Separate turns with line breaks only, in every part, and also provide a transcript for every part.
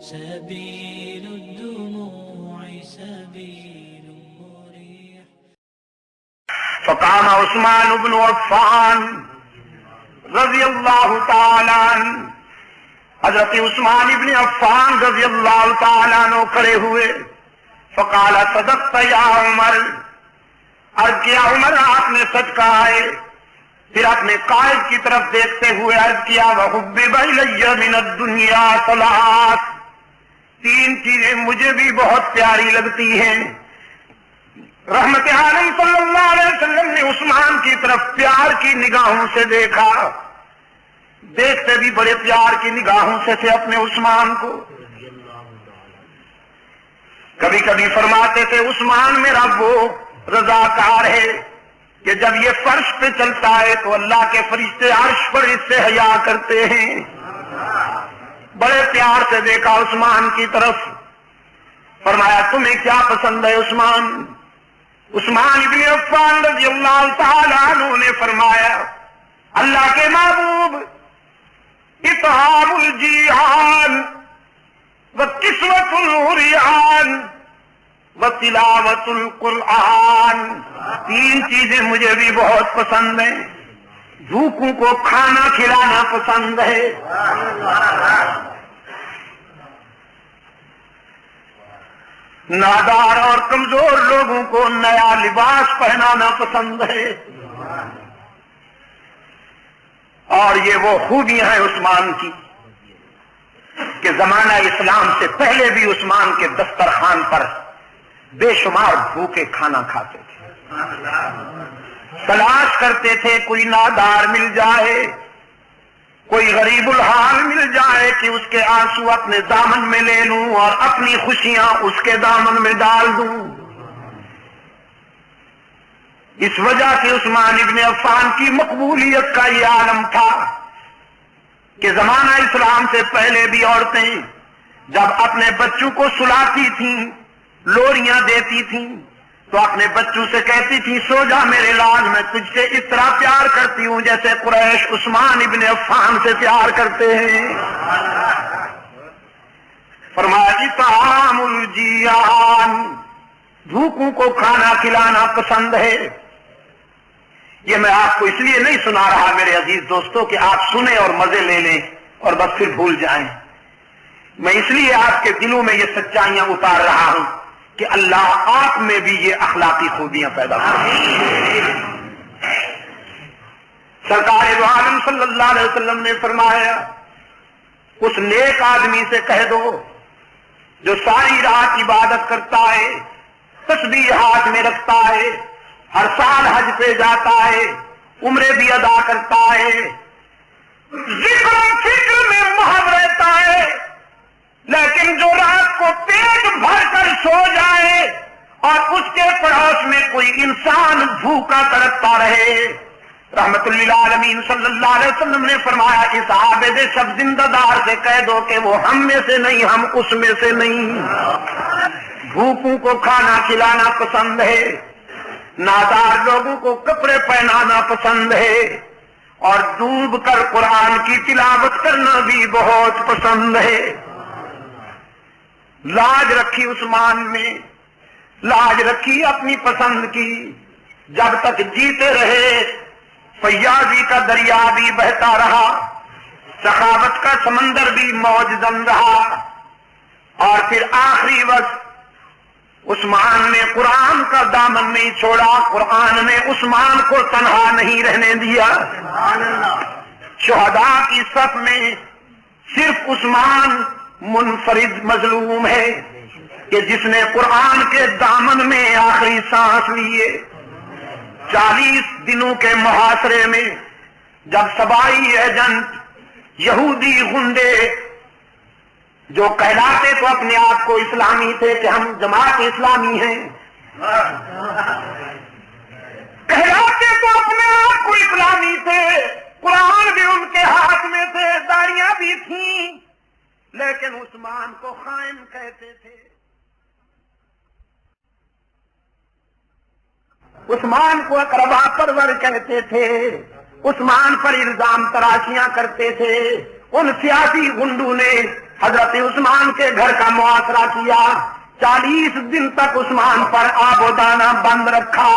سبيل الدموع سبيل مريح.
فقام عثمان بن عفان رضی اللہ تعالی عنہ، حضرت عثمان بن عفان رضی اللہ تعالی عنہ کھڑے ہوئے. فقال صدقت یا عمر، عرض کیا عمر آپ نے سچ کہا ہے. پھر اپنے قائد کی طرف دیکھتے ہوئے عرض کیا وحبب الی من الدنیا ثلاث، تین چیزیں مجھے بھی بہت پیاری لگتی ہیں. رحمت عالم صلی اللہ علیہ وسلم نے عثمان کی طرف پیار کی نگاہوں سے دیکھا، دیکھتے بھی بڑے پیار کی نگاہوں سے تھے اپنے عثمان کو. کبھی کبھی فرماتے تھے عثمان میرا وہ رضاکار ہے کہ جب یہ فرش پہ چلتا ہے تو اللہ کے فرشتے عرش پر اس سے حیا کرتے ہیں. بڑے پیار سے دیکھا عثمان کی طرف. فرمایا تمہیں کیا پسند ہے عثمان؟ عثمان ابن عفان رضی اللہ تعالی عنہ نے فرمایا اللہ کے محبوب اطعام الجیعان وکسوۃ العریان وتلاوۃ القرآن، تین چیزیں مجھے بھی بہت پسند ہیں. بھوکوں کو کھانا کھلانا پسند ہے، نادار اور کمزور لوگوں کو نیا لباس پہنانا پسند ہے. اور یہ وہ خوبیاں ہیں عثمان کی کہ زمانہ اسلام سے پہلے بھی عثمان کے دسترخوان پر بے شمار بھوکے کھانا کھاتے تھے. تلاش کرتے تھے کوئی نادار مل جائے، کوئی غریب الحال مل جائے کہ اس کے آنسو اپنے دامن میں لے لوں اور اپنی خوشیاں اس کے دامن میں ڈال دوں. اس وجہ سے عثمان ابن عفان کی مقبولیت کا یہ عالم تھا کہ زمانہ اسلام سے پہلے بھی عورتیں جب اپنے بچوں کو سلاتی تھیں، لوریاں دیتی تھیں، تو اپنے بچوں سے کہتی تھی سو جا میرے لال، میں تجھ سے اس طرح پیار کرتی ہوں جیسے قریش عثمان ابن عفان سے پیار کرتے ہیں. فرمایا اطعام الجیعان، بھوکوں کو کھانا کھلانا پسند ہے. یہ میں آپ کو اس لیے نہیں سنا رہا میرے عزیز دوستوں کہ آپ سنیں اور مزے لے لیں اور بس پھر بھول جائیں. میں اس لیے آپ کے دلوں میں یہ سچائیاں اتار رہا ہوں کہ اللہ آپ میں بھی یہ اخلاقی خوبیاں پیدا کریں. سرکار دو عالم صلی اللہ علیہ وسلم نے فرمایا اس نیک آدمی سے کہہ دو جو ساری رات عبادت کرتا ہے، تسبیح ہاتھ میں رکھتا ہے، ہر سال حج پہ جاتا ہے، عمرے بھی ادا کرتا ہے، ذکر و فکر میں محو رہتا ہے، لیکن جو رات کو پیٹ بھر کر سو جائے اور اس کے پڑوس میں کوئی انسان بھوکا تڑپتا رہے. رحمت للعالمین صلی اللہ علیہ وسلم نے فرمایا اس عابد شب زندہ دار سے کہہ دو کہ وہ ہم میں سے نہیں، ہم اس میں سے نہیں. بھوکوں کو کھانا کھلانا پسند ہے، نادار لوگوں کو کپڑے پہنانا پسند ہے، اور ڈوب کر قرآن کی تلاوت کرنا بھی بہت پسند ہے. لاج رکھی عثمان میں، لاج رکھی اپنی پسند کی. جب تک جیتے رہے فیاضی کا دریا بھی بہتا رہا، سخاوت کا سمندر بھی موج زن رہا. اور پھر آخری وقت عثمان نے قرآن کا دامن نہیں چھوڑا، قرآن نے عثمان کو تنہا نہیں رہنے دیا. شہداء کی صف میں صرف عثمان منفرد مظلوم ہے کہ جس نے قرآن کے دامن میں آخری سانس لیے. 40 دنوں کے محاصرے میں جب سبائی ایجنٹ یہودی غنڈے جو کہلاتے تو اپنے آپ کو اسلامی تھے کہ ہم جماعت اسلامی ہیں، کہلاتے تو اپنے آپ کو اسلامی تھے، قرآن بھی ان کے ہاتھ میں تھے، داڑیاں بھی تھیں، لیکن عثمان کو خائن کہتے تھے. عثمان کو اقربا پرور کہتے تھے، عثمان پر الزام تراشیاں کرتے تھے. ان سیاسی گنڈوں نے حضرت عثمان کے گھر کا محاصرہ کیا، 40 دن تک عثمان پر آب و دانہ بند رکھا،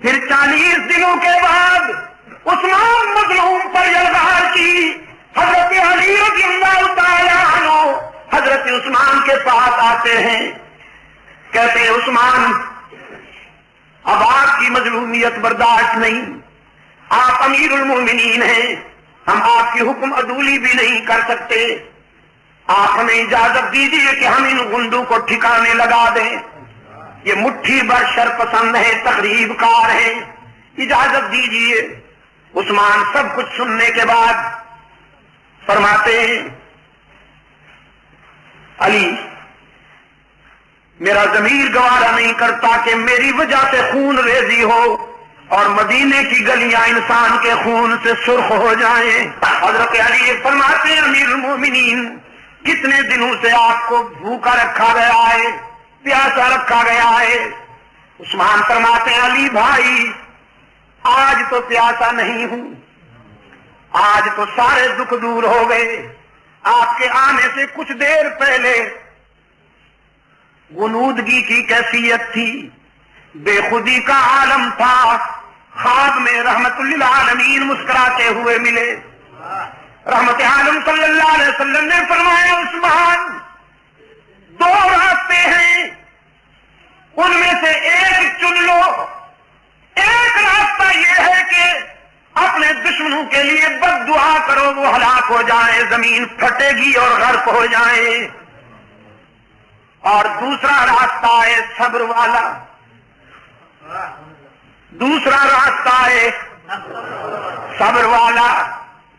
پھر 40 دنوں کے بعد عثمان مظلوم پر یلغار کی۔ حضرت علی رضی اللہ تعالی عنہ حضرت عثمان کے پاس آتے ہیں، کہتے ہیں عثمان اب آپ کی مظلومیت برداشت نہیں، آپ امیر المومنین ہیں، ہم آپ کی حکم عدولی بھی نہیں کر سکتے، آپ ہمیں اجازت دیجیے کہ ہم ان گنڈوں کو ٹھکانے لگا دیں، یہ مٹھی بھر شر پسند ہے، تقریب کار ہیں، اجازت دیجیے۔ عثمان سب کچھ سننے کے بعد فرماتے ہیں علی میرا ضمیر گوارا نہیں کرتا کہ میری وجہ سے خون ریزی ہو اور مدینے کی گلیاں انسان کے خون سے سرخ ہو جائیں۔ حضرت علی فرماتے ہیں امیر المومنین کتنے دنوں سے آپ کو بھوکا رکھا گیا ہے، پیاسا رکھا گیا ہے؟ عثمان فرماتے ہیں علی بھائی آج تو پیاسا نہیں ہوں، آج تو سارے دکھ دور ہو گئے، آپ کے آنے سے کچھ دیر پہلے غنودگی کی کیفیت تھی، بے خودی کا عالم تھا، خواب میں رحمت للعالمین مسکراتے ہوئے ملے۔ رحمت عالم صلی اللہ علیہ وسلم نے فرمایا عثمان 2 راستے ہیں، ان میں سے ایک چن لو، ایک راستہ یہ ہے کہ اپنے دشمنوں کے لیے بد دعا کرو، وہ ہلاک ہو جائیں، زمین پھٹے گی اور غرق ہو جائیں، اور دوسرا راستہ ہے صبر والا، دوسرا راستہ ہے صبر والا،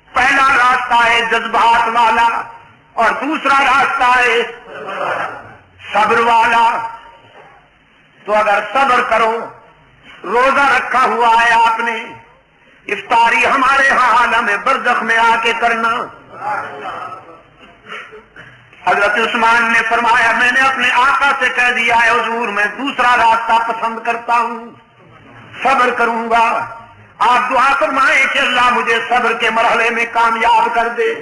پہلا راستہ ہے جذبات والا اور دوسرا راستہ ہے صبر والا۔ تو اگر صبر کرو، روزہ رکھا ہوا ہے آپ نے، افطاری ہمارے ہاں عالم برزخ میں آ کے کرنا۔ حضرت عثمان نے فرمایا میں نے اپنے آقا سے کہہ دیا ہے حضور میں دوسرا راستہ پسند کرتا ہوں، صبر کروں گا، آپ دعا فرمائیں کہ اللہ مجھے صبر کے مرحلے میں کامیاب کر دے۔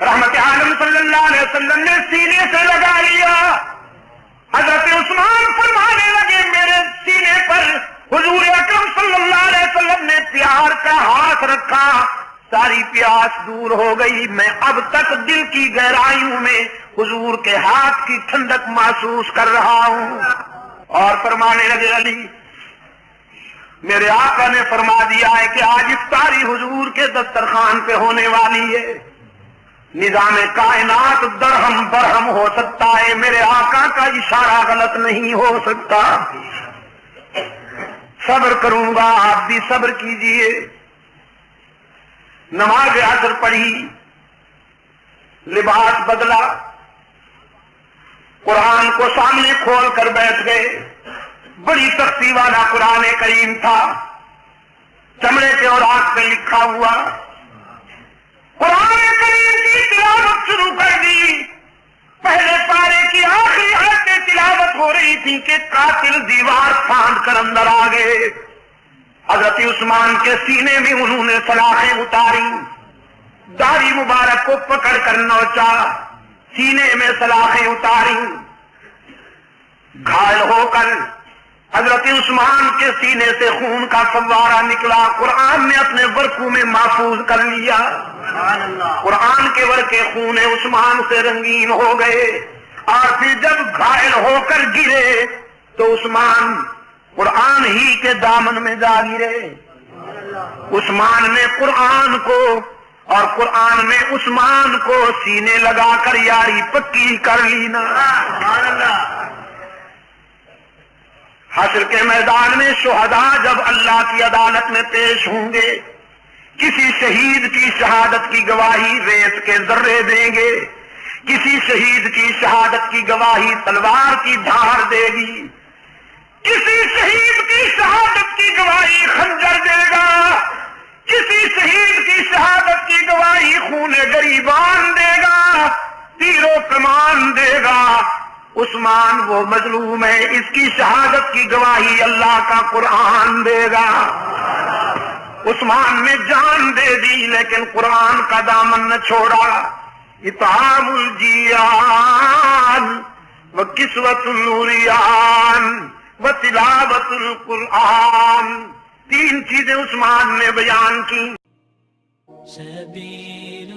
رحمت عالم صلی اللہ علیہ وسلم نے سینے سے لگا لیا، حضرت عثمان فرمانے لگے میرے سینے پر حضور اکرم صلی اللہ علیہ وسلم نے پیار کا ہاتھ رکھا، ساری پیاس دور ہو گئی، میں اب تک دل کی گہرائیوں میں حضور کے ہاتھ کی ٹھنڈک محسوس کر رہا ہوں۔ اور فرمانے لگے علی میرے آقا نے فرما دیا ہے کہ آج افطاری حضور کے دسترخوان پہ ہونے والی ہے، نظام کائنات درہم برہم ہو سکتا ہے، میرے آقا کا اشارہ غلط نہیں ہو سکتا، صبر کروں گا، آپ بھی صبر کیجئے۔ نماز عصر پڑھی، لباس بدلا، قرآن کو سامنے کھول کر بیٹھ گئے، بڑی سختی والا قرآن کریم تھا، چمڑے کے اور آنکھ پہ لکھا ہوا، قرآن کریم کی تلاوت شروع کر دی، پہلے پارے کی آخری آیتیں تلاوت ہو رہی تھی کہ قاتل دیوار پھاند کر اندر آ گئے۔ حضرت عثمان کے سینے میں انہوں نے سلاخیں اتاری، داڑھی مبارک کو پکڑ کر نوچا، سینے میں سلاخیں اتاری، گھائل ہو کر حضرت عثمان کے سینے سے خون کا فوارہ نکلا، قرآن نے اپنے ورقوں میں محفوظ کر لیا، قرآن کے ورقے خون عثمان سے رنگین ہو گئے، اور پھر جب گھائل ہو کر گرے تو عثمان قرآن ہی کے دامن میں جا گرے۔ عثمان نے قرآن کو اور قرآن نے عثمان کو سینے لگا کر یاری پکی کر لی نا۔ حشر کے میدان میں شہداء جب اللہ کی عدالت میں پیش ہوں گے، کسی شہید کی شہادت کی گواہی ریت کے ذرے دیں گے، کسی شہید کی شہادت کی گواہی تلوار کی دھار دے گی، کسی شہید کی شہادت کی گواہی خنجر دے گا، کسی شہید کی شہادت کی گواہی خون گریبان دے گا، تیر و کمان دے گا۔ عثمان وہ مظلوم ہے، اس کی شہادت کی گواہی اللہ کا قرآن دے گا۔ عثمان نے جان دے دی لیکن قرآن کا دامن نہ چھوڑا۔ اطعام الجیان و کسوت العریان و تلاوت القرآن. 3 چیزیں عثمان نے بیان کی.
سبيل